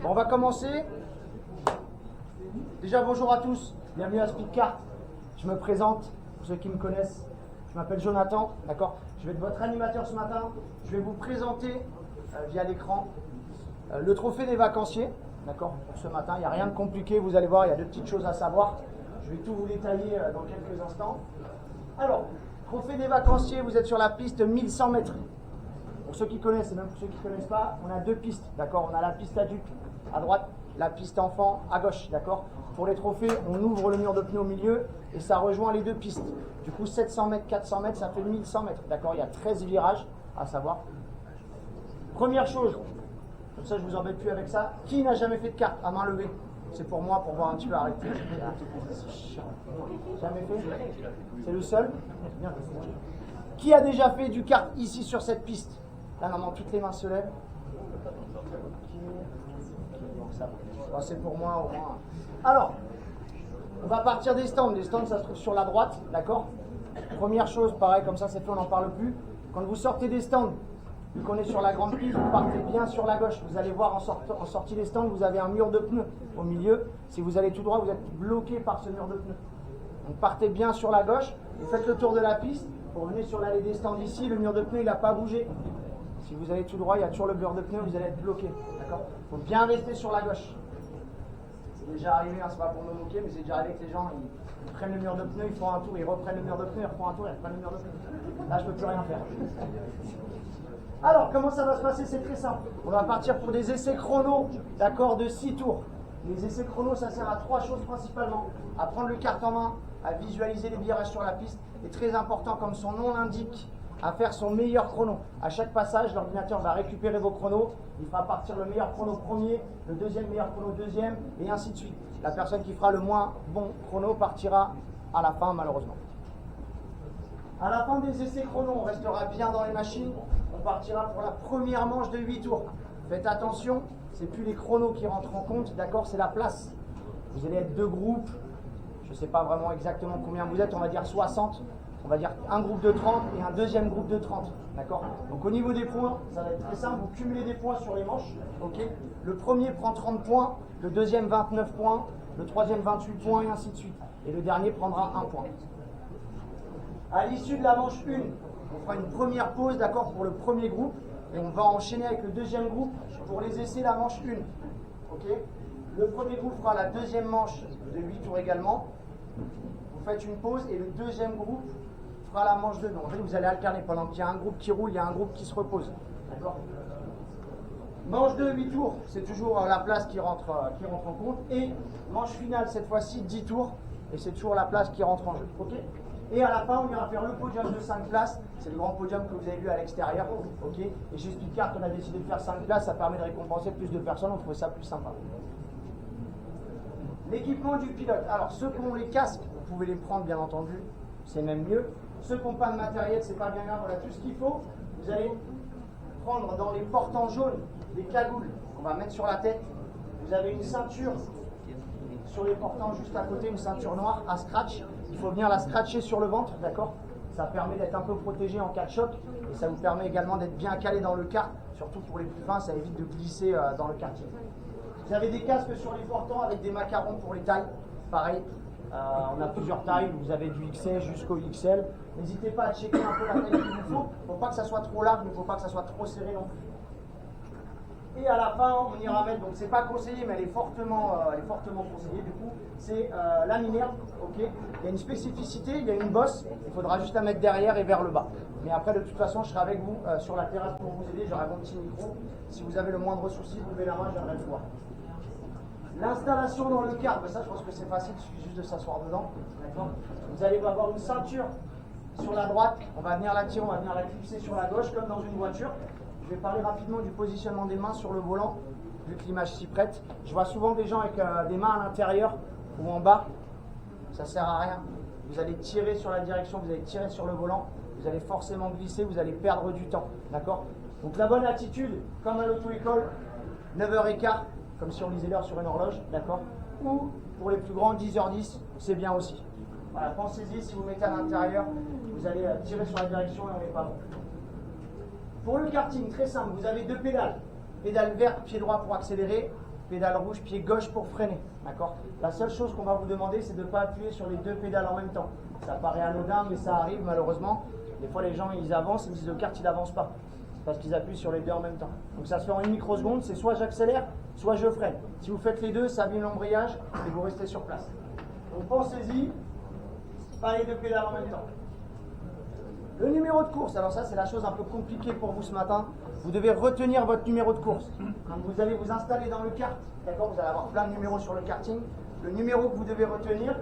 Bon, on va commencer. Déjà, bonjour à tous. Bienvenue à Speedkart. Je me présente, pour ceux qui me connaissent. Je m'appelle Jonathan, d'accord. Je vais être votre animateur ce matin. Je vais vous présenter via l'écran le trophée des vacanciers, d'accord. Pour ce matin, il n'y a rien de compliqué. Vous allez voir, il y a deux petites choses à savoir. Je vais tout vous détailler dans quelques instants. Alors, trophée des vacanciers, vous êtes sur la piste 1100 mètres. Pour ceux qui connaissent et même pour ceux qui ne connaissent pas, on a deux pistes, d'accord. On a la piste adulte à droite, la piste enfant à gauche, d'accord. Pour les trophées, on ouvre le mur de pneus au milieu et ça rejoint les deux pistes. Du coup, 700 mètres, 400 mètres, ça fait 1100 mètres, d'accord. Il y a 13 virages à savoir. Première chose, comme ça je vous embête plus avec ça, qui n'a jamais fait de kart à main levée? C'est pour moi, pour voir un petit peu arrêter. Jamais fait? C'est le seul? Bien. Qui a déjà fait du kart ici sur cette piste? Là, normalement, toutes les mains se lèvent. Bon, c'est pour moi au moins. Alors, on va partir des stands. Les stands, ça se trouve sur la droite, d'accord? Première chose, pareil, comme ça c'est fait, on n'en parle plus. Quand vous sortez des stands, vu qu'on est sur la grande piste, vous partez bien sur la gauche. Vous allez voir en sortie des stands, vous avez un mur de pneus au milieu. Si vous allez tout droit, vous êtes bloqué par ce mur de pneus. Donc partez bien sur la gauche, vous faites le tour de la piste. Vous revenez sur l'allée des stands ici, le mur de pneus il n'a pas bougé. Si vous allez tout droit, il y a toujours le mur de pneus, vous allez être bloqué. D'accord? Il faut bien rester sur la gauche. C'est déjà arrivé, hein, c'est pas pour me moquer, mais c'est déjà arrivé que les gens ils prennent le mur de pneus, ils font un tour, ils reprennent le mur de pneus, ils refont un tour, ils reprennent le mur de pneus. Là, je ne peux plus rien faire. Alors, comment ça va se passer? C'est très simple. On va partir pour des essais chrono, d'accord, de 6 tours. Les essais chrono, ça sert à 3 choses principalement. À prendre le kart en main, à visualiser les virages sur la piste. Et très important, comme son nom l'indique, à faire son meilleur chrono. À chaque passage, l'ordinateur va récupérer vos chronos. Il fera partir le meilleur chrono premier, le deuxième meilleur chrono deuxième, et ainsi de suite. La personne qui fera le moins bon chrono partira à la fin, malheureusement. À la fin des essais chrono, on restera bien dans les machines. On partira pour la première manche de 8 tours. Faites attention, c'est plus les chronos qui rentrent en compte, d'accord, c'est la place. Vous allez être deux groupes, je ne sais pas vraiment exactement combien vous êtes, on va dire 60. On va dire un groupe de 30 et un deuxième groupe de 30. D'accord? Donc au niveau des points, ça va être très simple. Vous cumulez des points sur les manches. Ok? Le premier prend 30 points, le deuxième 29 points, le troisième 28 points et ainsi de suite. Et le dernier prendra 1 point. À l'issue de la manche 1, on fera une première pause, d'accord, pour le premier groupe. Et on va enchaîner avec le deuxième groupe pour les essais la manche 1. Ok? Le premier groupe fera la deuxième manche de 8 tours également. Vous faites une pause et le deuxième groupe fera la manche 2. Donc en fait, vous allez alterner. Pendant qu'il y a un groupe qui roule, il y a un groupe qui se repose. D'accord? Manche 2, 8 tours, c'est toujours la place qui rentre en compte. Et manche finale, cette fois-ci, 10 tours. Et c'est toujours la place qui rentre en jeu. Ok? Et à la fin, on ira faire le podium de 5 places. C'est le grand podium que vous avez vu à l'extérieur. Ok? Et chez Speedkart, on a décidé de faire 5 places. Ça permet de récompenser plus de personnes. On trouvait ça plus sympa. L'équipement du pilote. Alors, ceux qui ont les casques, vous pouvez les prendre, bien entendu. C'est même mieux. Ceux qui n'ont pas de matériel, c'est pas bien grave. Voilà tout ce qu'il faut. Vous allez prendre dans les portants jaunes des cagoules qu'on va mettre sur la tête. Vous avez une ceinture sur les portants juste à côté, une ceinture noire à scratch. Il faut venir la scratcher sur le ventre, d'accord? Ça permet d'être un peu protégé en cas de choc. Et ça vous permet également d'être bien calé dans le kart. Surtout pour les plus fins, ça évite de glisser dans le karting. Vous avez des casques sur les portants avec des macarons pour les tailles. Pareil, on a plusieurs tailles. Vous avez du XL jusqu'au XL. N'hésitez pas à checker un peu la taille qu'il vous faut. Il ne faut pas que ça soit trop large, mais il ne faut pas que ça soit trop serré non plus. Et à la fin, on ira mettre, donc c'est pas conseillé, mais elle est fortement conseillée. Du coup, c'est laminaire. Ok. Il y a une spécificité, il y a une bosse. Il faudra juste la mettre derrière et vers le bas. Mais après, de toute façon, je serai avec vous sur la terrasse pour vous aider. J'aurai mon petit micro. Si vous avez le moindre souci, levez la main, je viendrai le voir. L'installation dans le kart, ça je pense que c'est facile, il suffit juste de s'asseoir dedans. Vous allez avoir une ceinture sur la droite, on va venir la tirer, on va venir la clipser sur la gauche comme dans une voiture. Je vais parler rapidement du positionnement des mains sur le volant, vu que l'image s'y prête. Je vois souvent des gens avec des mains à l'intérieur ou en bas, ça ne sert à rien. Vous allez tirer sur la direction, vous allez tirer sur le volant, vous allez forcément glisser, vous allez perdre du temps. D'accord? Donc la bonne attitude, comme à l'auto-école, 9h15, comme si on lisait l'heure sur une horloge, d'accord? Ou pour les plus grands, 10h10, c'est bien aussi. Voilà, pensez-y, si vous mettez à l'intérieur, vous allez tirer sur la direction et on n'est pas bon. Pour le karting, très simple, vous avez deux pédales. Pédale verte, pied droit pour accélérer. pédale rouge, pied gauche pour freiner. D'accord? La seule chose qu'on va vous demander, c'est de ne pas appuyer sur les deux pédales en même temps. Ça paraît anodin, mais ça arrive malheureusement. Des fois, les gens, ils avancent, ils me disent le kart, il n'avance pas. Parce qu'ils appuient sur les deux en même temps. Donc ça se fait en une microseconde, c'est soit j'accélère, soit je freine. Si vous faites les deux, ça abîme l'embrayage et vous restez sur place. Donc pensez-y, pas les deux pédales en même temps. Le numéro de course, alors ça c'est la chose un peu compliquée pour vous ce matin. Vous devez retenir votre numéro de course. Quand vous allez vous installer dans le kart, d'accord, vous allez avoir plein de numéros sur le karting. Le numéro que vous devez retenir,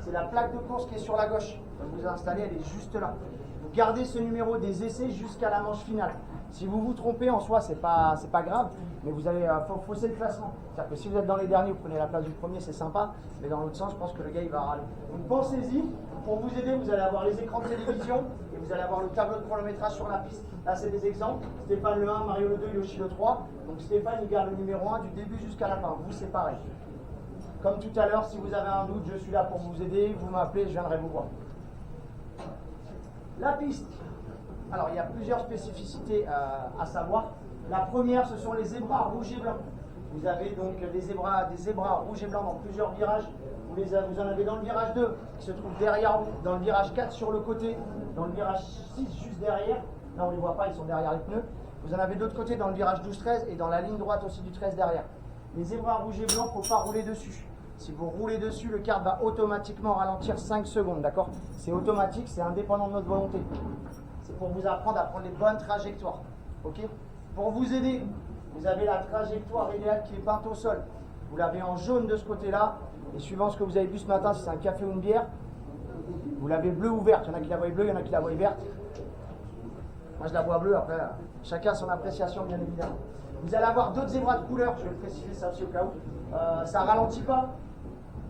c'est la plaque de course qui est sur la gauche. Quand vous vous installez, elle est juste là. Vous gardez ce numéro des essais jusqu'à la manche finale. Si vous vous trompez en soi, c'est pas grave, mais vous allez fausser le classement. C'est-à-dire que si vous êtes dans les derniers, vous prenez la place du premier, c'est sympa, mais dans l'autre sens, je pense que le gars il va râler. Donc pensez-y, pour vous aider, vous allez avoir les écrans de télévision et vous allez avoir le tableau de chronométrage sur la piste. Là, c'est des exemples. Stéphane le 1, Mario le 2, Yoshi le 3. Donc Stéphane, il garde le numéro 1 du début jusqu'à la fin. Vous, c'est pareil. Comme tout à l'heure, si vous avez un doute, je suis là pour vous aider. Vous m'appelez, je viendrai vous voir. La piste. Alors, il y a plusieurs spécificités à savoir. La première, ce sont les zébras rouges et blancs. Vous avez donc des zébras rouges et blancs dans plusieurs virages. Vous en avez dans le virage 2, qui se trouve derrière vous, dans le virage 4 sur le côté, dans le virage 6 juste derrière. Là, on ne les voit pas, ils sont derrière les pneus. Vous en avez de l'autre côté dans le virage 12-13 et dans la ligne droite aussi du 13 derrière. Les zébras rouges et blancs, il ne faut pas rouler dessus. Si vous roulez dessus, le kart va automatiquement ralentir 5 secondes, d'accord? C'est automatique, c'est indépendant de notre volonté. C'est pour vous apprendre à prendre les bonnes trajectoires. Ok? Pour vous aider, vous avez la trajectoire idéale qui est peinte au sol. Vous l'avez en jaune de ce côté-là. Et suivant ce que vous avez bu ce matin, si c'est un café ou une bière, vous l'avez bleue ou verte. Il y en a qui la voient bleue, il y en a qui la voient verte. Moi, je la vois bleue. Après, chacun son appréciation, bien évidemment. Vous allez avoir d'autres zébras de couleur. Je vais préciser ça aussi au cas où. Ça ne ralentit pas.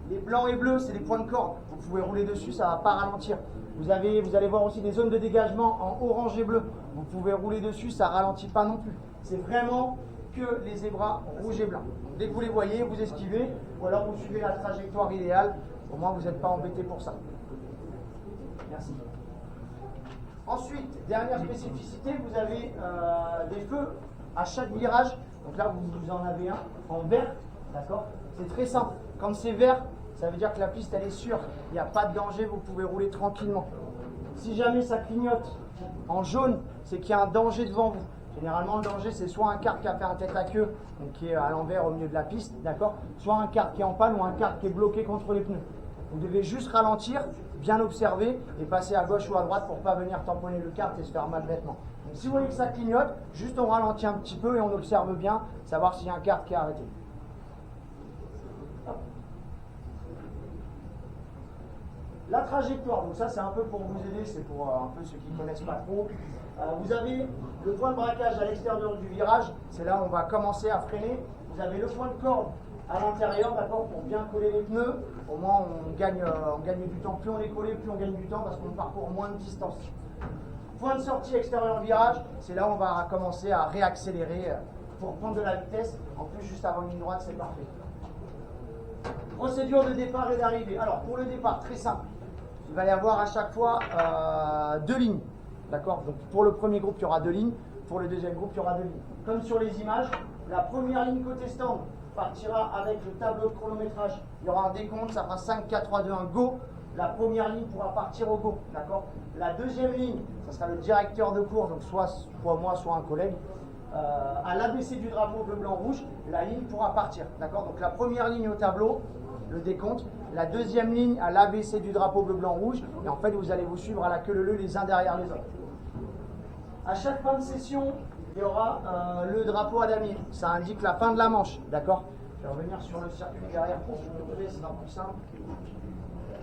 Les blancs et bleus, c'est des points de corde. Vous pouvez rouler dessus, ça ne va pas ralentir. Vous allez voir aussi des zones de dégagement en orange et bleu. Vous pouvez rouler dessus, ça ne ralentit pas non plus. C'est vraiment que les zébras rouges et blancs. Donc, dès que vous les voyez, vous esquivez, ou alors vous suivez la trajectoire idéale. Au moins, vous n'êtes pas embêté pour ça. Merci. Ensuite, dernière spécificité, vous avez des feux à chaque virage. Donc là, vous en avez un en vert, d'accord? C'est très simple. Quand c'est vert, ça veut dire que la piste, elle est sûre. Il n'y a pas de danger, vous pouvez rouler tranquillement. Si jamais ça clignote en jaune, c'est qu'il y a un danger devant vous. Généralement, le danger, c'est soit un kart qui a fait un tête à queue, donc qui est à l'envers au milieu de la piste, d'accord? Soit un kart qui est en panne ou un kart qui est bloqué contre les pneus. Vous devez juste ralentir, bien observer et passer à gauche ou à droite pour ne pas venir tamponner le kart et se faire mal bêtement. Donc, si vous voyez que ça clignote, juste on ralentit un petit peu et on observe bien, savoir s'il y a un kart qui est arrêté. La trajectoire, donc ça c'est un peu pour vous aider, c'est pour un peu ceux qui ne connaissent pas trop. Vous avez le point de braquage à l'extérieur du virage, c'est là où on va commencer à freiner. Vous avez le point de corde à l'intérieur, d'accord, pour bien coller les pneus. Au moins on gagne du temps. Plus on est collé, plus on gagne du temps parce qu'on parcourt moins de distance. Point de sortie extérieur virage, c'est là où on va commencer à réaccélérer pour prendre de la vitesse. En plus, juste avant une ligne droite, c'est parfait. Procédure de départ et d'arrivée. Alors pour le départ, très simple. Il va y avoir à chaque fois 2 lignes. D'accord? Donc pour le premier groupe, il y aura 2 lignes. Pour le deuxième groupe, il y aura 2 lignes. Comme sur les images, la première ligne côté stand partira avec le tableau de chronométrage. Il y aura un décompte, ça fera 5, 4, 3, 2, 1, go. La première ligne pourra partir au go. D'accord? La deuxième ligne, ça sera le directeur de course, donc soit moi, soit un collègue. À l'ABC du drapeau bleu, blanc, rouge, la ligne pourra partir. D'accord? Donc la première ligne au tableau, le décompte. La deuxième ligne à l'ABC du drapeau bleu, blanc, rouge. Et en fait, vous allez vous suivre à la queue leu les uns derrière les autres. À chaque fin de session, il y aura le drapeau à damier. Ça indique la fin de la manche. D'accord? Je vais revenir sur le circuit derrière pour vous montrer, c'est pas plus simple.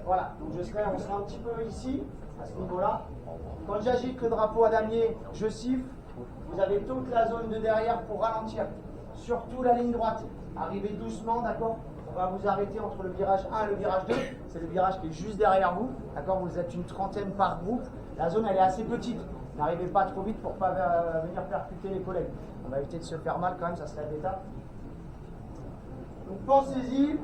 Voilà, donc on sera un petit peu ici, à ce niveau-là. Quand j'agite le drapeau à damier, je siffle. Vous avez toute la zone de derrière pour ralentir. Surtout la ligne droite. Arrivez doucement, d'accord? On va vous arrêter entre le virage 1 et le virage 2. C'est le virage qui est juste derrière vous. D'accord? Vous êtes une trentaine par groupe. La zone, elle est assez petite. N'arrivez pas trop vite pour ne pas venir percuter les collègues. On va éviter de se faire mal quand même, ça serait bêta. Donc pensez-y.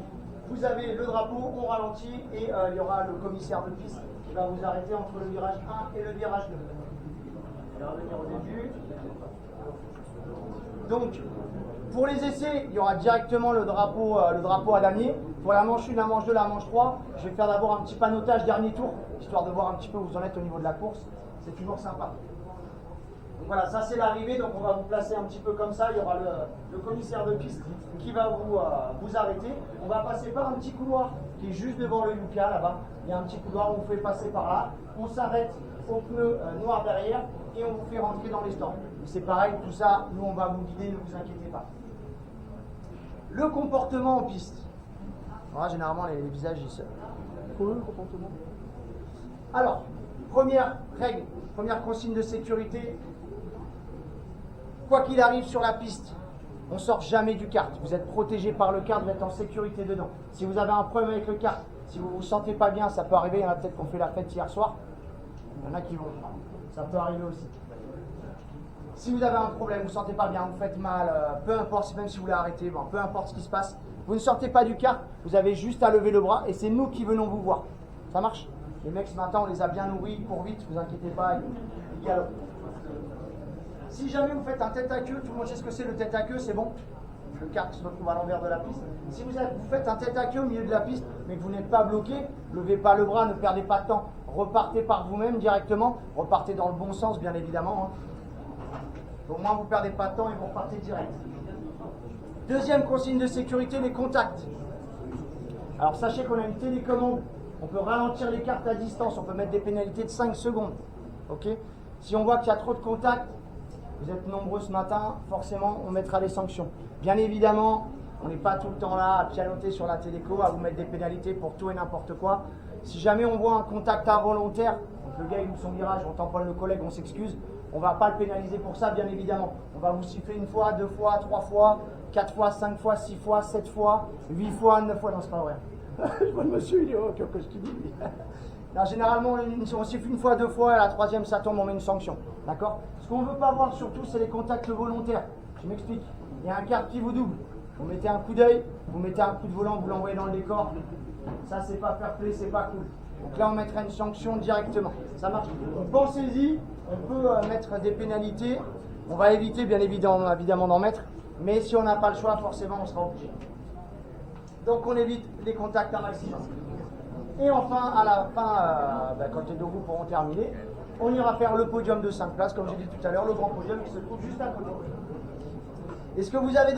Vous avez le drapeau, on ralentit et il y aura le commissaire de piste qui va vous arrêter entre le virage 1 et le virage 2. Je vais revenir au début. Donc, pour les essais, il y aura directement le drapeau à damier. Pour la manche 1, la manche 2, la manche 3, je vais faire d'abord un petit panotage dernier tour, histoire de voir un petit peu où vous en êtes au niveau de la course. C'est toujours sympa. Donc voilà, ça c'est l'arrivée, donc on va vous placer un petit peu comme ça. Il y aura le commissaire de piste qui va vous arrêter. On va passer par un petit couloir qui est juste devant le Yuka là-bas. Il y a un petit couloir, on vous fait passer par là. On s'arrête au pneu noir derrière et on vous fait rentrer dans les stands. C'est pareil, tout ça, nous on va vous guider, ne vous inquiétez pas. Le comportement en piste. Voilà, généralement les visages ils se... Comment le comportement? Alors, première règle, première consigne de sécurité. Quoi qu'il arrive sur la piste, on ne sort jamais du kart. Vous êtes protégé par le kart, vous êtes en sécurité dedans. Si vous avez un problème avec le kart, si vous ne vous sentez pas bien, ça peut arriver. Il y en a peut-être qui ont fait la fête hier soir. Il y en a qui vont. Ça peut arriver aussi. Si vous avez un problème, vous ne vous sentez pas bien, vous faites mal, peu importe, même si vous voulez arrêter, bon, peu importe ce qui se passe, vous ne sortez pas du kart, vous avez juste à lever le bras et c'est nous qui venons vous voir. Ça marche? Les mecs ce matin, on les a bien nourris, ils courent vite, vous inquiétez pas, ils galopent. Si jamais vous faites un tête à queue, tout le monde sait ce que c'est le tête à queue, c'est bon. Le kart se retrouve à l'envers de la piste. Si vous faites un tête à queue au milieu de la piste, mais que vous n'êtes pas bloqué, levez pas le bras, ne perdez pas de temps. Repartez par vous-même directement, repartez dans le bon sens bien évidemment. Au moins vous ne perdez pas de temps et vous repartez direct. Deuxième consigne de sécurité, les contacts. Alors sachez qu'on a une télécommande, on peut ralentir les cartes à distance, on peut mettre des pénalités de 5 secondes. Okay, si on voit qu'il y a trop de contacts, vous êtes nombreux ce matin, forcément on mettra des sanctions. Bien évidemment, on n'est pas tout le temps là à pianoter sur la téléco, à vous mettre des pénalités pour tout et n'importe quoi. Si jamais on voit un contact involontaire, donc le gars il loupe son virage, on tamponne le collègue, on s'excuse, on ne va pas le pénaliser pour ça bien évidemment. On va vous siffler une fois, 2 fois, 3 fois, 4 fois, 5 fois, 6 fois, 7 fois, 8 fois, 9 fois, non c'est pas vrai. Je vois le monsieur, il est oh, qu'est-ce qu'il dit lui. Là, généralement, on siffle une fois, 2 fois, et à la troisième, ça tombe, on met une sanction. D'accord? Ce qu'on ne veut pas voir surtout, c'est les contacts volontaires. Je m'explique. Il y a un kart qui vous double. Vous mettez un coup d'œil, vous mettez un coup de volant, vous l'envoyez dans le décor. Ça, c'est pas fair play, c'est pas cool. Donc là, on mettra une sanction directement. Ça marche. Donc, pensez-y, on peut mettre des pénalités. On va éviter, bien évidemment, d'en mettre. Mais si on n'a pas le choix, forcément, on sera obligé. Donc, on évite les contacts un maximum. Et enfin, à la fin, quand les deux groupes auront terminé, on ira faire le podium de 5 places, comme j'ai dit tout à l'heure, le grand podium qui se trouve juste à côté. Est-ce que vous avez